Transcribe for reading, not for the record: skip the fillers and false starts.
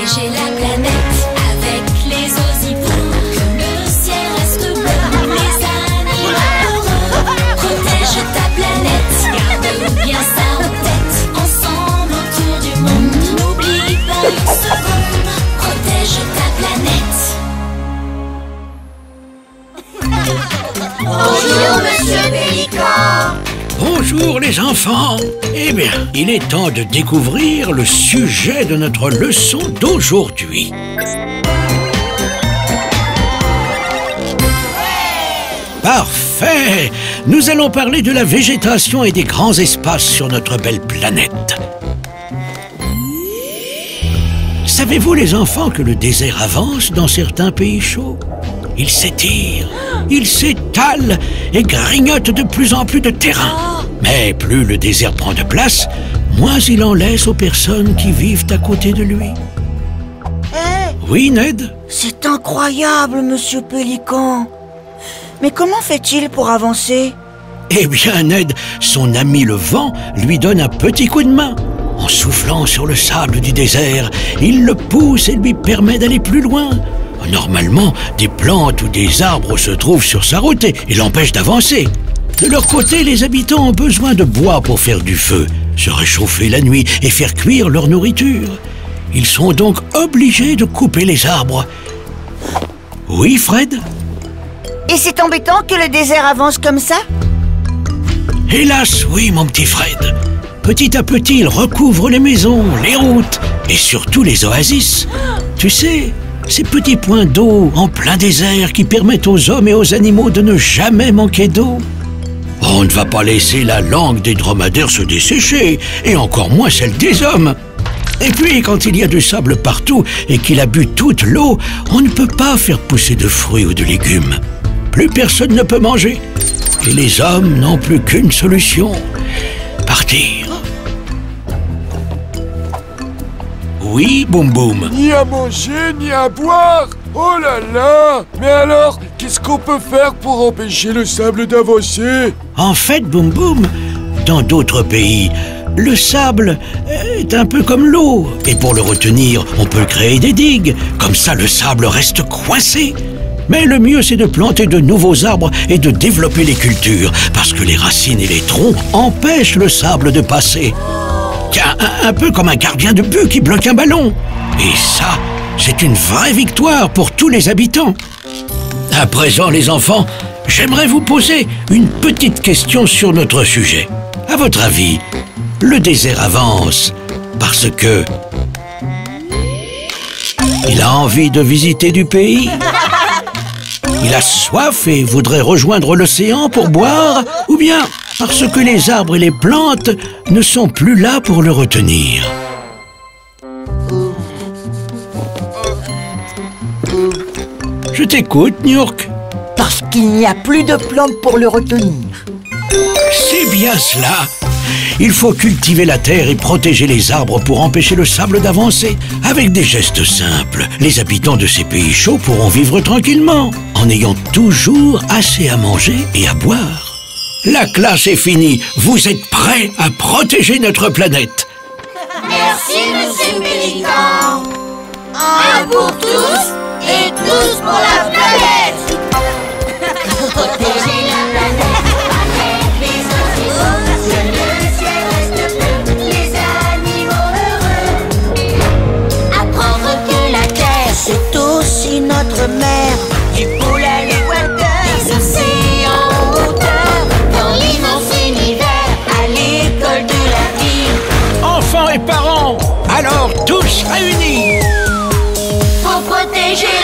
protéger la planète avec les ossipons. Que le ciel reste bleu, les animaux heureux. Protège ta planète, garde bien ça en tête. Ensemble autour du monde, n'oublie pas une seconde. Protège ta planète. Bonjour, Monsieur Pélican. Bonjour les enfants. Eh bien, il est temps de découvrir le sujet de notre leçon d'aujourd'hui. Parfait! Nous allons parler de la végétation et des grands espaces sur notre belle planète. Savez-vous les enfants que le désert avance dans certains pays chauds? Il s'étire, il s'étale et grignote de plus en plus de terrain. Mais plus le désert prend de place, moins il en laisse aux personnes qui vivent à côté de lui. Oui, Ned? C'est incroyable, Monsieur Pélican. Mais comment fait-il pour avancer? Eh bien, Ned, son ami le vent lui donne un petit coup de main. En soufflant sur le sable du désert, il le pousse et lui permet d'aller plus loin. Normalement, des plantes ou des arbres se trouvent sur sa route et l'empêchent d'avancer. De leur côté, les habitants ont besoin de bois pour faire du feu, se réchauffer la nuit et faire cuire leur nourriture. Ils sont donc obligés de couper les arbres. Oui, Fred? Et c'est embêtant que le désert avance comme ça? Hélas, oui, mon petit Fred. Petit à petit, il recouvre les maisons, les routes et surtout les oasis. Tu sais, ces petits points d'eau en plein désert qui permettent aux hommes et aux animaux de ne jamais manquer d'eau. On ne va pas laisser la langue des dromadaires se dessécher, et encore moins celle des hommes. Et puis, quand il y a du sable partout et qu'il a bu toute l'eau, on ne peut pas faire pousser de fruits ou de légumes. Plus personne ne peut manger. Et les hommes n'ont plus qu'une solution: partir. Oui, Boum Boum. Ni à manger, ni à boire. Oh là là! Mais alors, qu'est-ce qu'on peut faire pour empêcher le sable d'avancer? En fait, Boum Boum, dans d'autres pays, le sable est un peu comme l'eau. Et pour le retenir, on peut créer des digues. Comme ça, le sable reste coincé. Mais le mieux, c'est de planter de nouveaux arbres et de développer les cultures, parce que les racines et les troncs empêchent le sable de passer. Tiens, un peu comme un gardien de but qui bloque un ballon. Et ça, c'est une vraie victoire pour tous les habitants. À présent, les enfants, j'aimerais vous poser une petite question sur notre sujet. À votre avis, le désert avance parce que il a envie de visiter du pays? Il a soif et voudrait rejoindre l'océan pour boire? Ou bien parce que les arbres et les plantes ne sont plus là pour le retenir? Je t'écoute, Niurk. Parce qu'il n'y a plus de plantes pour le retenir. C'est bien cela. Il faut cultiver la terre et protéger les arbres pour empêcher le sable d'avancer. Avec des gestes simples, les habitants de ces pays chauds pourront vivre tranquillement, en ayant toujours assez à manger et à boire. La classe est finie. Vous êtes prêts à protéger notre planète? Merci, Monsieur Pélican. Un pour tous et tous pour la planète. Protéger la planète avec les oiseaux. Que le ciel reste bleu, les animaux heureux. Apprendre que la terre, C'est aussi notre mère. du pôle à l'équateur, des océans en hauteur, dans l'immense univers, à l'école de la vie. Enfants et parents, alors tous réunis! Pour protéger